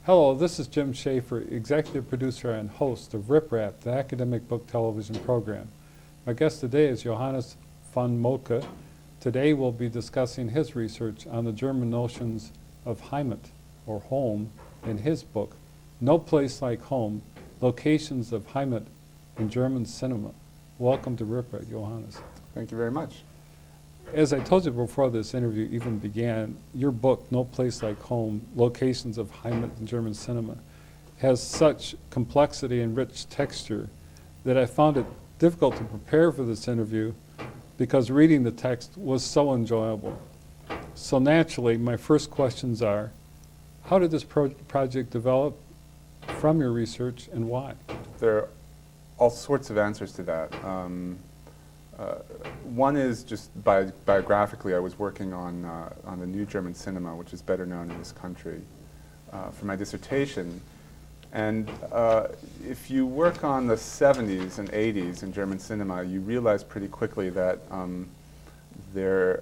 Hello, this is Jim Schaefer, executive producer and host of Rip Rap, the academic book television program. My guest today is Johannes von Moltke. Today we'll be discussing his research on the German notions of Heimat, or home, in his book, No Place Like Home, Locations of Heimat in German Cinema. Welcome to Rip Rap, Johannes. Thank you very much. As I told you before this interview even began, your book, No Place Like Home, Locations of Heimat in German Cinema, has such complexity and rich texture that I found it difficult to prepare for this interview because reading the text was so enjoyable. So naturally, my first questions are, how did this project develop from your research and why? There are all sorts of answers to that. One is just biographically, I was working on the new German cinema, which is better known in this country, for my dissertation. And if you work on the 70s and 80s in German cinema, you realize pretty quickly that the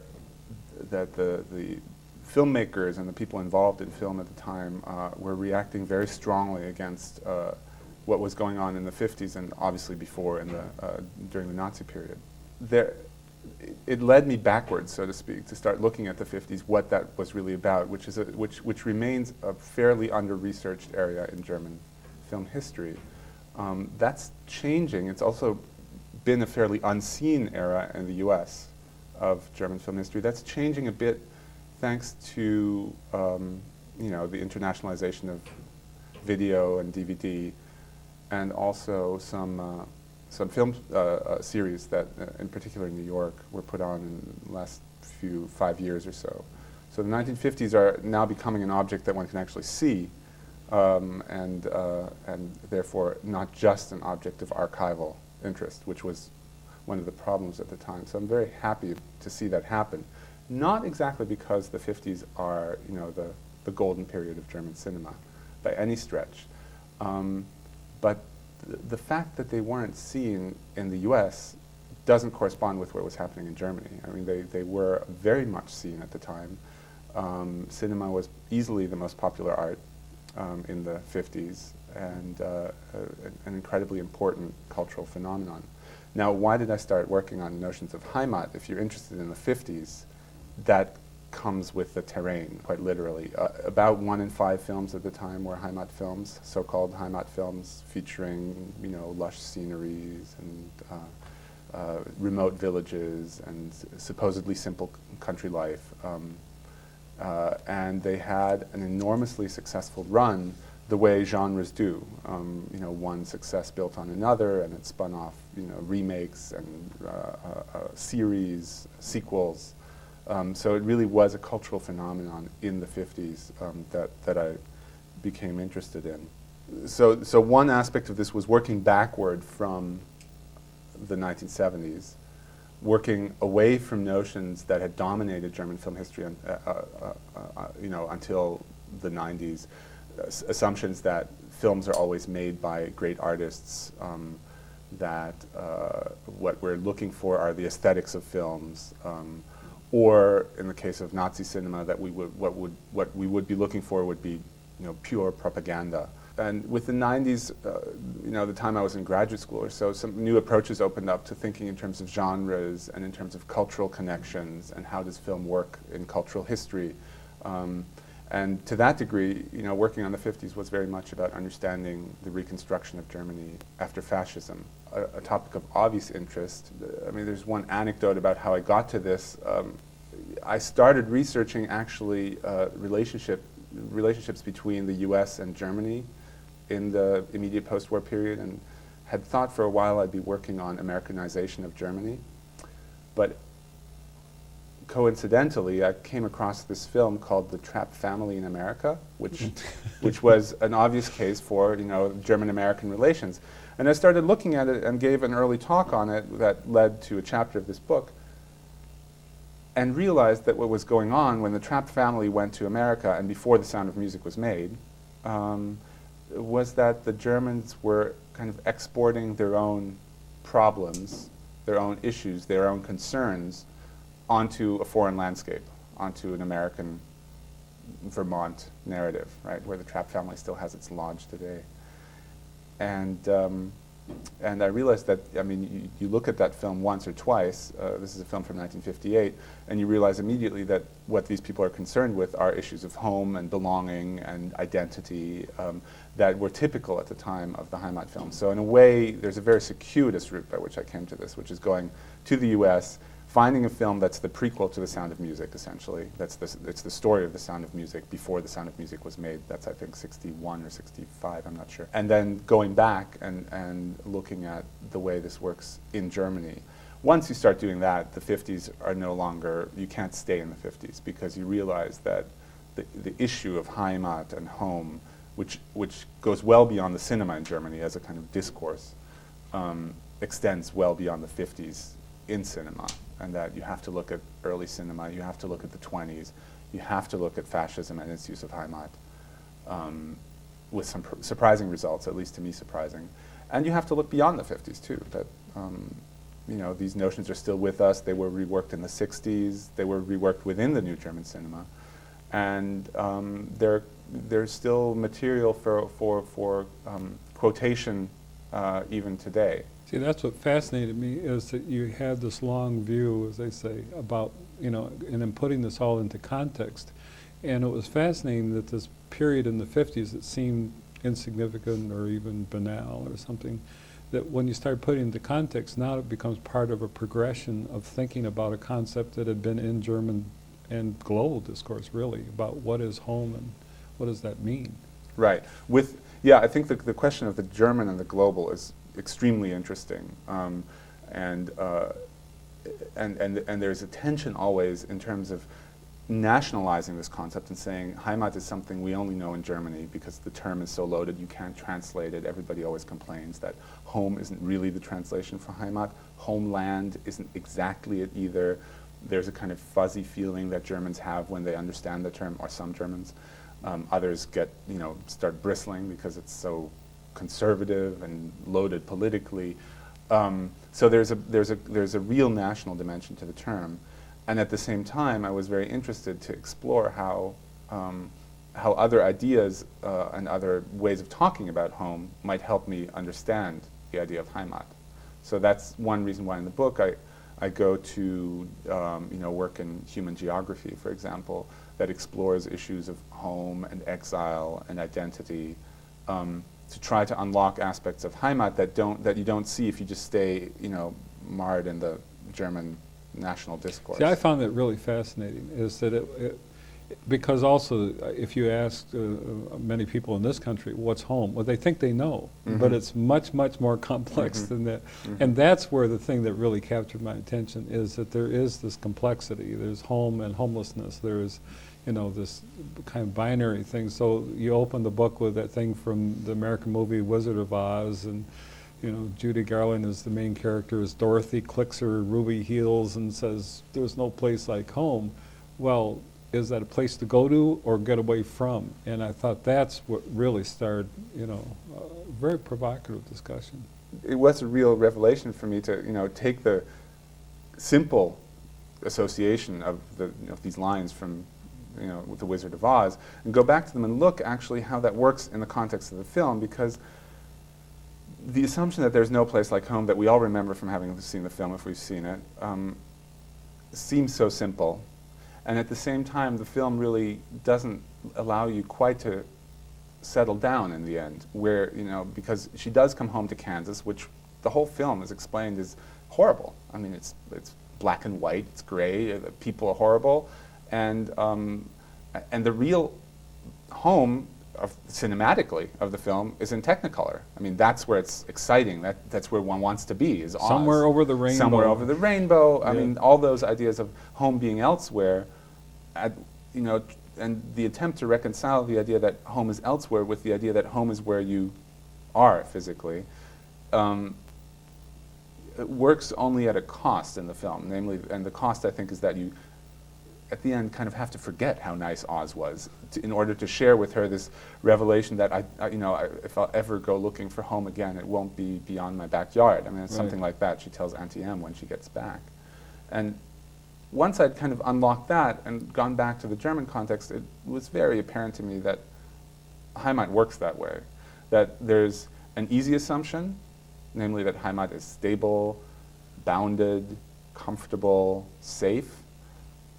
filmmakers and the people involved in film at the time were reacting very strongly against what was going on in the 50s and obviously before during the Nazi period. It led me backwards, so to speak, to start looking at the 50s, what that was really about, which remains a fairly under-researched area in German film history. That's changing. It's also been a fairly unseen era in the U.S. of German film history. That's changing a bit thanks to the internationalization of video and DVD, and also some film series that, in particular in New York, were put on in the last 5 years or so. So the 1950s are now becoming an object that one can actually see, and therefore not just an object of archival interest, which was one of the problems at the time. So I'm very happy to see that happen. Not exactly because the 50s are, the golden period of German cinema, by any stretch, but the fact that they weren't seen in the U.S. doesn't correspond with what was happening in Germany. I mean, they were very much seen at the time. Cinema was easily the most popular art in the 50s and an incredibly important cultural phenomenon. Now, why did I start working on notions of Heimat? If you're interested in the 50s, that comes with the terrain, quite literally. About 1 in 5 films at the time were Heimat films, so-called Heimat films, featuring lush sceneries and remote villages and supposedly simple country life. And they had an enormously successful run, the way genres do. One success built on another, and it spun off remakes and series, sequels. So it really was a cultural phenomenon in the 50s that I became interested in. So one aspect of this was working backward from the 1970s, working away from notions that had dominated German film history until the 90s, assumptions that films are always made by great artists, that what we're looking for are the aesthetics of films, or in the case of Nazi cinema, that what we would be looking for would be, pure propaganda. And with the 90s, the time I was in graduate school or so, some new approaches opened up to thinking in terms of genres and in terms of cultural connections and how does film work in cultural history. And to that degree, working on the 50s was very much about understanding the reconstruction of Germany after fascism, a topic of obvious interest. I mean, there's one anecdote about how I got to this. I started researching actually relationships between the U.S. and Germany in the immediate post-war period, and had thought for a while I'd be working on Americanization of Germany. But coincidentally, I came across this film called The Trapped Family in America, which was an obvious case for German-American relations. And I started looking at it and gave an early talk on it that led to a chapter of this book, and realized that what was going on when the Trapped Family went to America and before The Sound of Music was made was that the Germans were kind of exporting their own problems, their own issues, their own concerns onto a foreign landscape, onto an American Vermont narrative, right, where the Trapp family still has its lodge today. And I realized that, I mean, you look at that film once or twice, this is a film from 1958, and you realize immediately that what these people are concerned with are issues of home and belonging and identity that were typical at the time of the Heimat film. So in a way, there's a very circuitous route by which I came to this, which is going to the US, finding a film that's the prequel to The Sound of Music, essentially. It's the story of The Sound of Music before The Sound of Music was made. That's, I think, 61 or 65, I'm not sure. And then going back and looking at the way this works in Germany. Once you start doing that, the 50s are no longer, you can't stay in the 50s, because you realize that the issue of Heimat and home, which goes well beyond the cinema in Germany as a kind of discourse, extends well beyond the 50s in cinema. And that you have to look at early cinema, you have to look at the 20s, you have to look at fascism and its use of Heimat, with some surprising results, at least to me surprising. And you have to look beyond the 50s too, that you know, these notions are still with us. They were reworked in the 60s, they were reworked within the new German cinema, and there's still material for quotation even today. See, that's what fascinated me, is that you had this long view, as they say, about, you know, and then putting this all into context. And it was fascinating that this period in the 50s that seemed insignificant or even banal or something, that when you start putting it into context, now it becomes part of a progression of thinking about a concept that had been in German and global discourse, really, about what is home and what does that mean. Right. Yeah, I think the question of the German and the global is extremely interesting, and there's a tension always in terms of nationalizing this concept and saying Heimat is something we only know in Germany because the term is so loaded, you can't translate it. Everybody always complains that home isn't really the translation for Heimat. Homeland isn't exactly it either. There's a kind of fuzzy feeling that Germans have when they understand the term, or some Germans. Others start bristling because it's so conservative and loaded politically. So there's a real national dimension to the term, and at the same time, I was very interested to explore how other ideas and other ways of talking about home might help me understand the idea of Heimat. So that's one reason why in the book I go to work in human geography, for example, that explores issues of home and exile and identity, to try to unlock aspects of Heimat that you don't see if you just stay marred in the German national discourse. See, I found that really fascinating, is that because also if you ask many people in this country what's home, well, they think they know, but it's much, much more complex than that. And that's where the thing that really captured my attention is that there is this complexity. There's home and homelessness. There's this kind of binary thing. So you open the book with that thing from the American movie Wizard of Oz, and Judy Garland is the main character, as Dorothy clicks her ruby heels and says, "There's no place like home." Well, is that a place to go to or get away from? And I thought that's what really started, a very provocative discussion. It was a real revelation for me to, take the simple association of these lines from, with the Wizard of Oz, and go back to them and look actually how that works in the context of the film, because the assumption that there's no place like home that we all remember from having seen the film, if we've seen it, seems so simple. And at the same time, the film really doesn't allow you quite to settle down in the end, where, because she does come home to Kansas, which the whole film is explained is horrible. I mean, it's black and white, it's gray, the people are horrible, and the real home cinematically of the film is in Technicolor. I mean, that's where it's exciting. That's where one wants to be, is Oz. Somewhere over the rainbow. Somewhere over the rainbow. I mean, all those ideas of home being elsewhere, and the attempt to reconcile the idea that home is elsewhere with the idea that home is where you are physically, it works only at a cost in the film. Namely, and the cost, I think, is that you, at the end, kind of have to forget how nice Oz was in order to share with her this revelation that if I'll ever go looking for home again, it won't be beyond my backyard. I mean, it's something like that she tells Auntie Em when she gets back. And once I'd kind of unlocked that and gone back to the German context, it was very apparent to me that Heimat works that way. That there's an easy assumption, namely that Heimat is stable, bounded, comfortable, safe,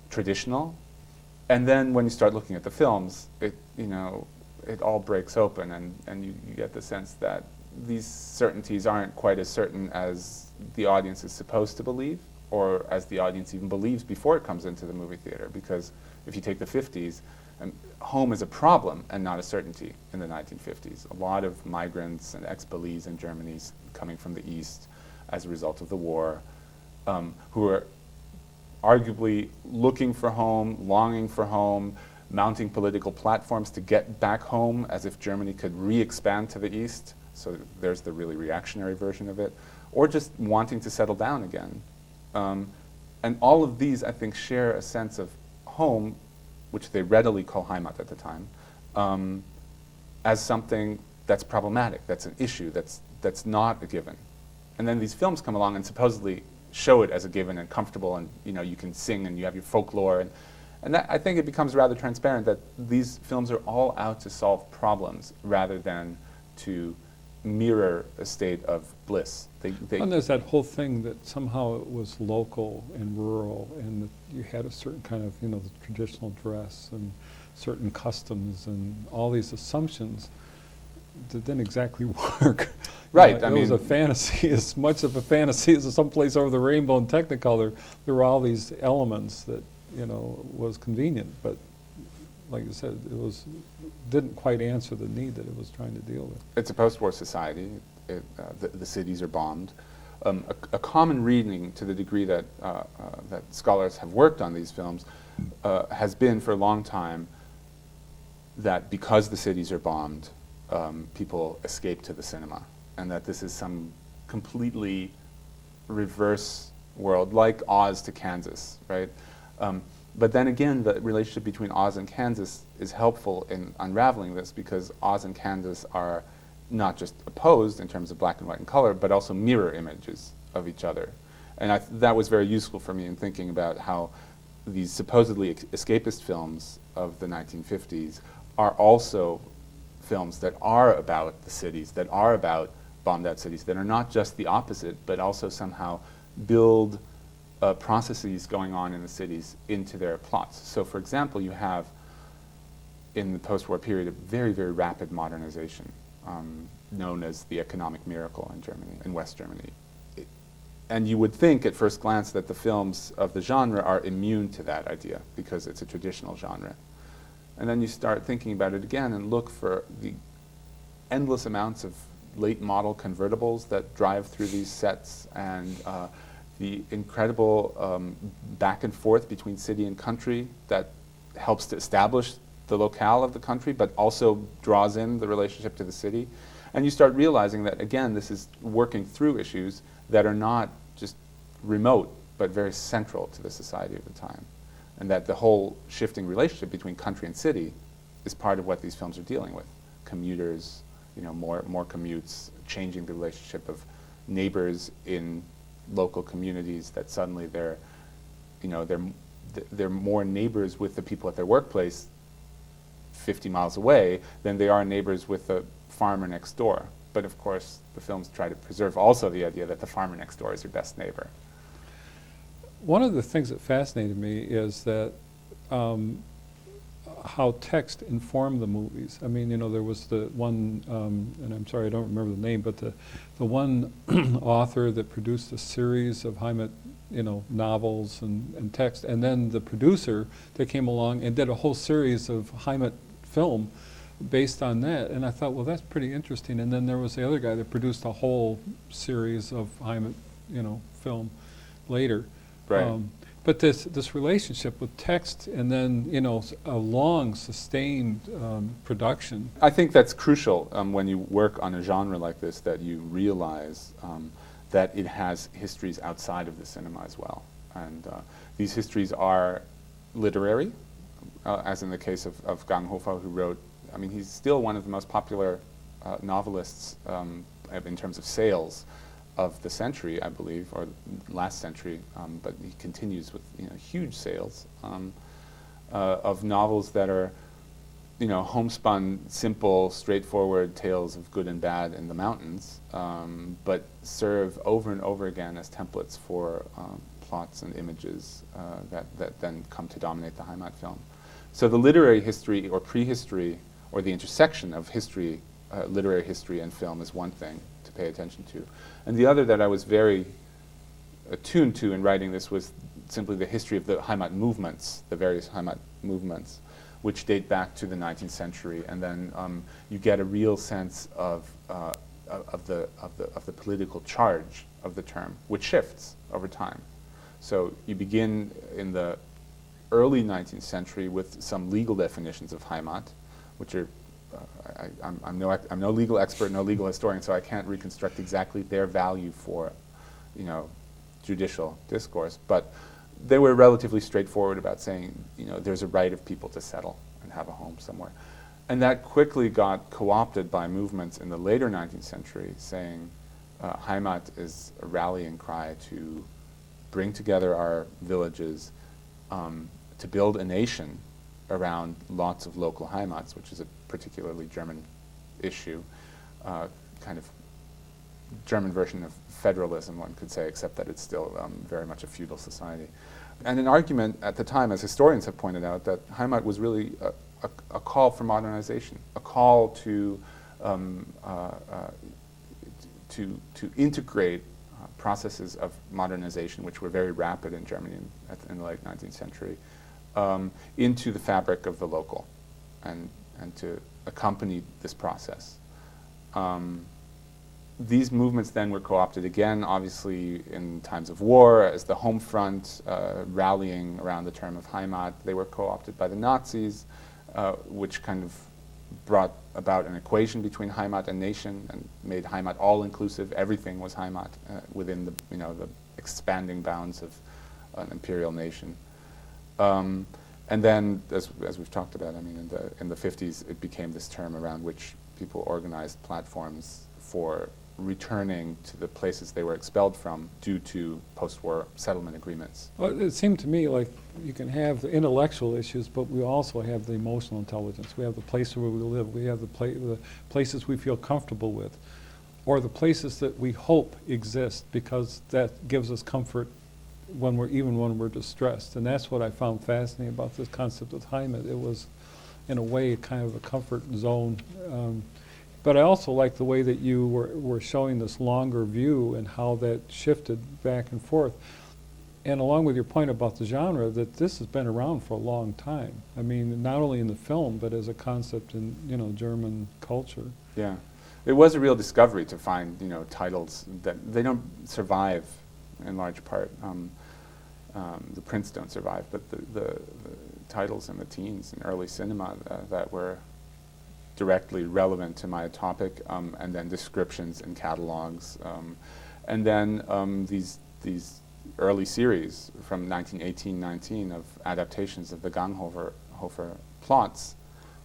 traditional. And then when you start looking at the films, it all breaks open, and you get the sense that these certainties aren't quite as certain as the audience is supposed to believe, or as the audience even believes before it comes into the movie theater. Because if you take the 50s, home is a problem and not a certainty in the 1950s. A lot of migrants and ex-Belize in Germany coming from the East as a result of the war, who are arguably looking for home, longing for home, mounting political platforms to get back home as if Germany could re-expand to the East. So there's the really reactionary version of it. Or just wanting to settle down again. And all of these, I think, share a sense of home, which they readily call Heimat at the time, as something that's problematic, that's an issue, that's not a given. And then these films come along and supposedly show it as a given and comfortable, and you can sing and you have your folklore, and that, I think it becomes rather transparent that these films are all out to solve problems rather than to mirror a state of bliss. And there's that whole thing that somehow it was local and rural, and that you had a certain kind of, the traditional dress and certain customs and all these assumptions that didn't exactly work. Right. It was a fantasy, as much of a fantasy as someplace over the rainbow in Technicolor. There were all these elements that, was convenient, but like you said, didn't quite answer the need that it was trying to deal with. It's a post-war society. The cities are bombed. A common reading, to the degree that that scholars have worked on these films, has been for a long time that because the cities are bombed, people escape to the cinema, and that this is some completely reverse world, like Oz to Kansas, right? But then again, the relationship between Oz and Kansas is helpful in unraveling this, because Oz and Kansas are not just opposed in terms of black and white and color, but also mirror images of each other. And that was very useful for me in thinking about how these supposedly escapist films of the 1950s are also films that are about the cities, that are about bombed out cities, that are not just the opposite, but also somehow build processes going on in the cities into their plots. So for example, you have in the post-war period a very, very rapid modernization known as the economic miracle in Germany, in West Germany. And you would think at first glance that the films of the genre are immune to that idea because it's a traditional genre. And then you start thinking about it again and look for the endless amounts of late model convertibles that drive through these sets, and the incredible back and forth between city and country that helps to establish the locale of the country, but also draws in the relationship to the city. And you start realizing that, again, this is working through issues that are not just remote, but very central to the society of the time. And that the whole shifting relationship between country and city is part of what these films are dealing with. Commuters, more commutes, changing the relationship of neighbors in local communities, that suddenly they're more neighbors with the people at their workplace 50 miles away than they are neighbors with the farmer next door. But of course, the films try to preserve also the idea that the farmer next door is your best neighbor. One of the things that fascinated me is that how text informed the movies. I mean, there was the one, and I'm sorry I don't remember the name, but the one author that produced a series of Heimat, novels and text, and then the producer that came along and did a whole series of Heimat film based on that. And I thought, well, that's pretty interesting. And then there was the other guy that produced a whole series of Heimat, film later. Right. But this relationship with text and then, a long, sustained production. I think that's crucial when you work on a genre like this, that you realize that it has histories outside of the cinema as well. And these histories are literary, as in the case of Ganghofer, who wrote, he's still one of the most popular novelists in terms of sales of the century, I believe, or last century, but he continues with huge sales of novels that are homespun, simple, straightforward tales of good and bad in the mountains, but serve over and over again as templates for plots and images that then come to dominate the Heimat film. So the literary history or prehistory, or the intersection of history, literary history and film is one thing to pay attention to. And the other that I was very attuned to in writing this was simply the history of the Heimat movements, the various Heimat movements, which date back to the 19th century, and then you get a real sense of the political charge of the term, which shifts over time. So you begin in the early 19th century with some legal definitions of Heimat, which are I'm no legal expert, no legal historian, so I can't reconstruct exactly their value for judicial discourse, but they were relatively straightforward about saying, there's a right of people to settle and have a home somewhere. And that quickly got co-opted by movements in the later 19th century saying Heimat is a rallying cry to bring together our villages, to build a nation around lots of local Heimats, which is a particularly German issue, kind of German version of federalism, one could say, except that it's still very much a feudal society. And an argument at the time, as historians have pointed out, that Heimat was really a call for modernization, a call to integrate processes of modernization, which were very rapid in Germany in the late 19th century, into the fabric of the local, and to accompany this process. These movements then were co-opted again, obviously in times of war, as the home front, rallying around the term of Heimat. They were co-opted by the Nazis, which kind of brought about an equation between Heimat and nation and made Heimat all-inclusive. Everything was Heimat within the expanding bounds of an imperial nation. And then, as we've talked about, in the 50s, it became this term around which people organized platforms for returning to the places they were expelled from due to post-war settlement agreements. Well, it seemed to me like you can have the intellectual issues, but we also have the emotional intelligence. We have the place where we live. We have the places we feel comfortable with, or the places that we hope exist, because that gives us comfort when we're distressed. And that's what I found fascinating about this concept of Heimat. It was, in a way, kind of a comfort zone. But I also like the way that you were showing this longer view and how that shifted back and forth. And along with your point about the genre, that this has been around for a long time. I mean, not only in the film, but as a concept in, German culture. Yeah. It was a real discovery to find, titles that they don't survive in large part. The prints don't survive, but the titles in the teens and early cinema that were directly relevant to my topic, and then descriptions and catalogs, and then these early series from 1918-19 of adaptations of the Ganghofer plots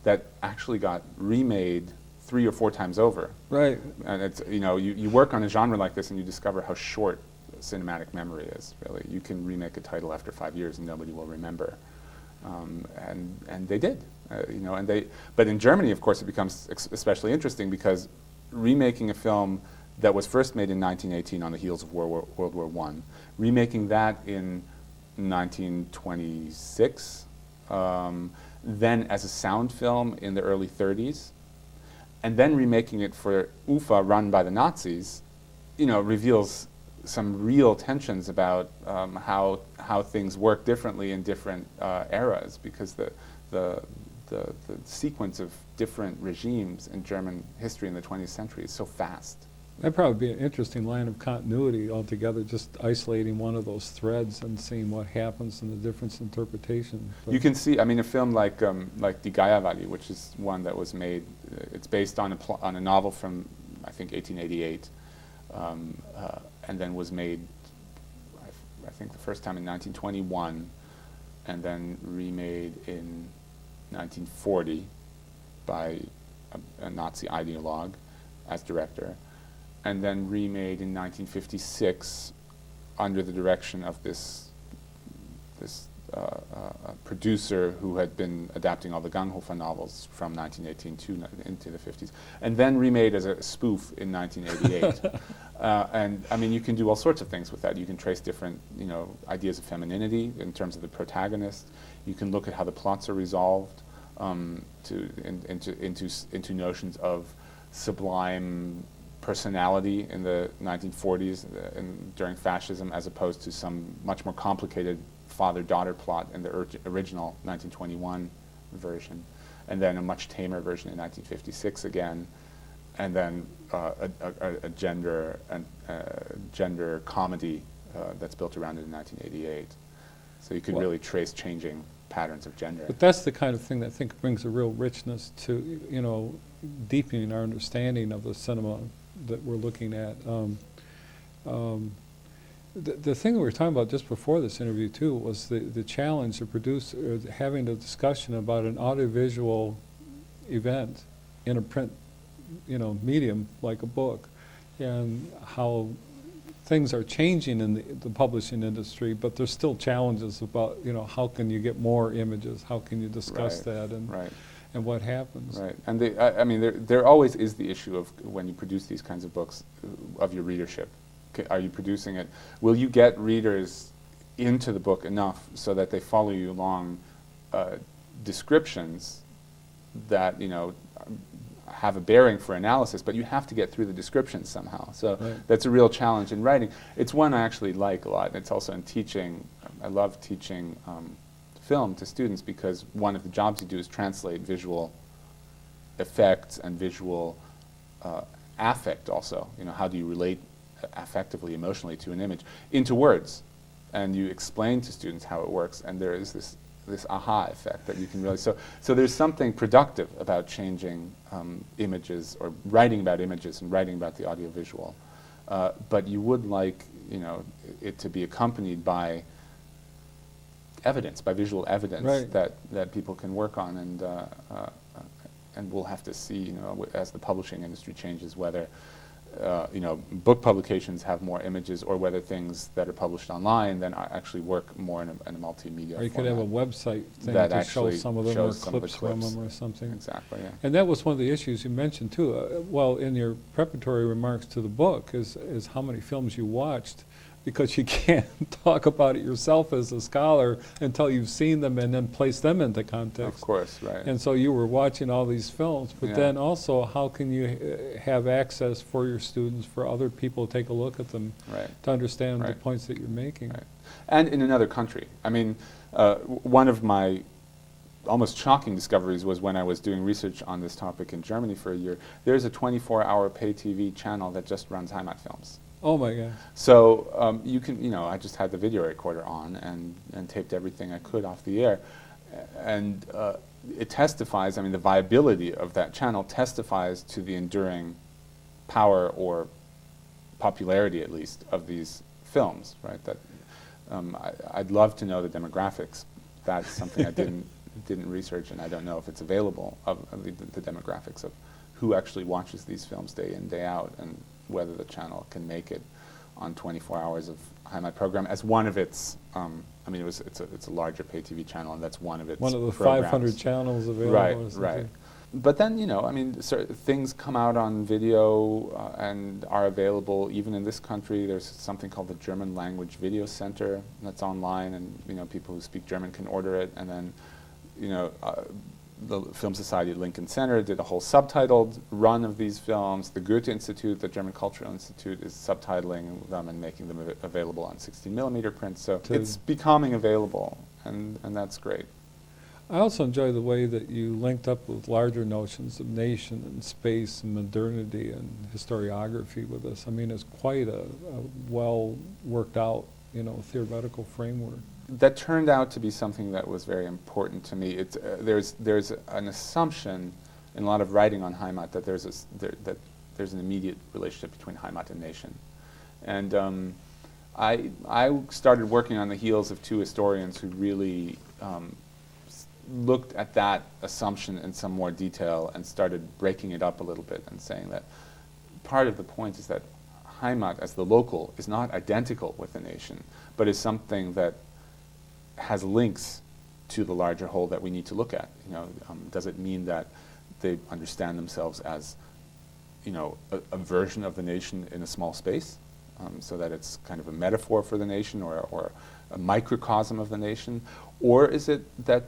that actually got remade 3 or 4 times over. Right. And it's you work on a genre like this and you discover how short cinematic memory is. Really, you can remake a title after 5 years and nobody will remember, and they did. But in Germany, of course, it becomes especially interesting because remaking a film that was first made in 1918 on the heels of World War I, remaking that in 1926, then as a sound film in the early 30s, and then remaking it for UFA run by the Nazis, reveals some real tensions about how things work differently in different eras, because the sequence of different regimes in German history in the 20th century is so fast. That'd probably be an interesting line of continuity altogether, just isolating one of those threads and seeing what happens in the different interpretation. But you can see, a film like Die Geierwalli, which is one that was made, it's based on a novel from, I think, 1888, and then was made, I think, the first time in 1921, and then remade in 1940 by a Nazi ideologue as director. and then remade in 1956 under the direction of this producer who had been adapting all the Ganghofer novels from 1918 into the 50s, and then remade as a spoof in 1988. And I mean, you can do all sorts of things with that. You can trace different, ideas of femininity in terms of the protagonist. You can look at how the plots are resolved into notions of sublime personality in the 1940s during fascism, as opposed to some much more complicated father-daughter plot in the original 1921 version, and then a much tamer version in 1956 again, and then a gender comedy that's built around it in 1988. So you could really trace changing patterns of gender. But that's the kind of thing that I think brings a real richness to, deepening our understanding of the cinema that we're looking at. The thing that we were talking about just before this interview too was the challenge of having a discussion about an audiovisual event in a print, medium like a book, and how things are changing in the publishing industry, but there's still challenges about, how can you get more images, how can you discuss that, and what happens. Right, and there always is the issue of when you produce these kinds of books, of your readership. Are you producing it? Will you get readers into the book enough so that they follow you along descriptions that have a bearing for analysis, but you have to get through the descriptions somehow. So that's a real challenge in writing. It's one I actually like a lot. It's also in teaching. I love teaching film to students because one of the jobs you do is translate visual effects and visual affect also. How do you relate affectively, emotionally to an image into words, and you explain to students how it works, and there is this aha effect that you can really so there's something productive about changing images, or writing about images and writing about the audiovisual, but you would like it to be accompanied by evidence, by visual evidence that people can work on, and we'll have to see as the publishing industry changes whether book publications have more images, or whether things that are published online then actually work more in a multimedia Or you could have a website thing that to show some of them, or shows some of the clips from clips. them or something. Exactly, yeah. And that was one of the issues you mentioned too. Well, in your preparatory remarks to the book is how many films you watched, because you can't talk about it yourself as a scholar until you've seen them and then place them into context. Of course, right. And so you were watching all these films, but then also how can you have access for your students, for other people to take a look at them, to understand the points that you're making. Right. And in another country. I mean, one of my almost shocking discoveries was when I was doing research on this topic in Germany for a year. There's a 24-hour pay TV channel that just runs Heimat films. Oh my God. So you can, I just had the video recorder on and taped everything I could off the air. And it testifies, the viability of that channel testifies to the enduring power, or popularity at least, of these films, right? That I'd love to know the demographics. That's something I didn't research, and I don't know if it's available, of the demographics of who actually watches these films day in, day out, and whether the channel can make it on 24 hours of Heimat program as one of its, it's a larger pay TV channel, and that's one of its One of the programs. 500 channels available. Right, right. But then, things come out on video and are available even in this country. There's something called the German Language Video Center that's online, and people who speak German can order it. And then, the Film Society at Lincoln Center did a whole subtitled run of these films. The Goethe Institute, the German Cultural Institute, is subtitling them and making them available on 16mm print. So it's becoming available, and that's great. I also enjoy the way that you linked up with larger notions of nation and space and modernity and historiography with this. It's quite a well worked out, theoretical framework. That turned out to be something that was very important to me. There's an assumption in a lot of writing on Heimat that there's an immediate relationship between Heimat and nation, and I started working on the heels of two historians who really looked at that assumption in some more detail and started breaking it up a little bit and saying that part of the point is that Heimat, as the local, is not identical with the nation, but is something that has links to the larger whole that we need to look at. Does it mean that they understand themselves as, a version of the nation in a small space, so that it's kind of a metaphor for the nation or a microcosm of the nation? Or is it that,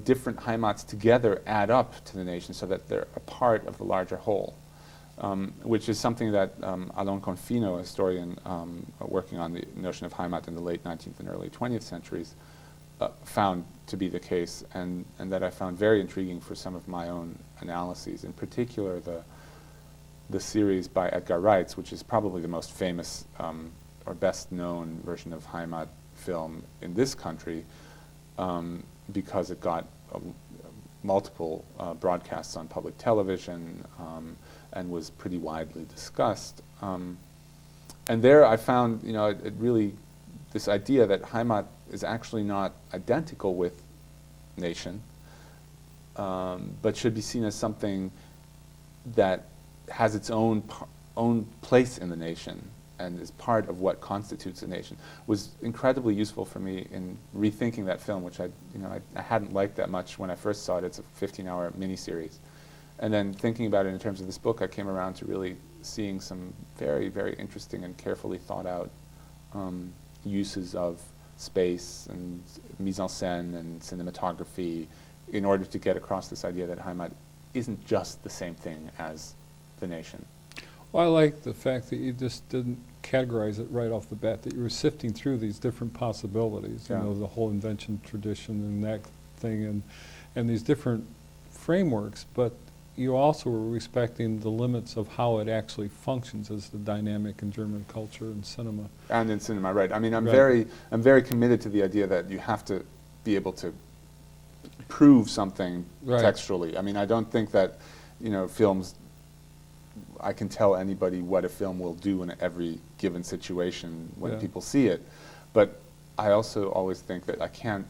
different Heimats together add up to the nation so that they're a part of the larger whole? Which is something that Alain Confino, a historian working on the notion of Heimat in the late 19th and early 20th centuries, found to be the case, and that I found very intriguing for some of my own analyses, in particular the series by Edgar Reitz, which is probably the most famous or best known version of Heimat film in this country, because it got multiple broadcasts on public television and was pretty widely discussed. And there I found, it really, this idea that Heimat is actually not identical with nation, but should be seen as something that has its own place in the nation and is part of what constitutes a nation, was incredibly useful for me in rethinking that film, which I hadn't liked that much when I first saw it. It's a 15-hour miniseries. And then thinking about it in terms of this book, I came around to really seeing some very, very interesting and carefully thought out uses of space and mise en scène and cinematography in order to get across this idea that Heimat isn't just the same thing as the nation. Well, I like the fact that you just didn't categorize it right off the bat, that you were sifting through these different possibilities, Yeah. the whole invention tradition and that thing, and these different frameworks, but you also were respecting the limits of how it actually functions as the dynamic in German culture and cinema. And in cinema, right. I mean, I'm Right. very committed to the idea that you have to be able to prove something Right. textually. I mean, I don't think that, films, I can tell anybody what a film will do in every given situation when Yeah. people see it. But I also always think that I can't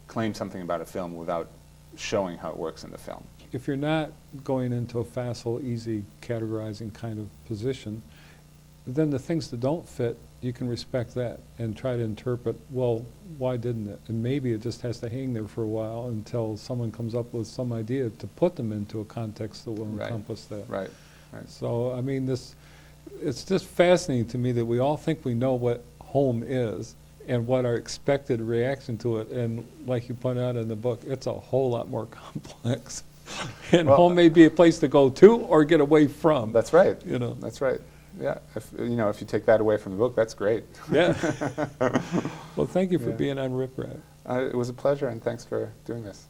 claim something about a film without showing how it works in the film. If you're not going into a facile, easy categorizing kind of position, then the things that don't fit, you can respect that and try to interpret, well, why didn't it? And maybe it just has to hang there for a while until someone comes up with some idea to put them into a context that will Right. encompass that. Right. Right. So, I mean, it's just fascinating to me that we all think we know what home is and what our expected reaction to it. And like you point out in the book, it's a whole lot more complex. And Well, home may be a place to go to or get away from. That's right. That's right. Yeah. If you take that away from the book, that's great. Yeah. Well, thank you for Yeah. being on Rip Rap. It was a pleasure, and thanks for doing this.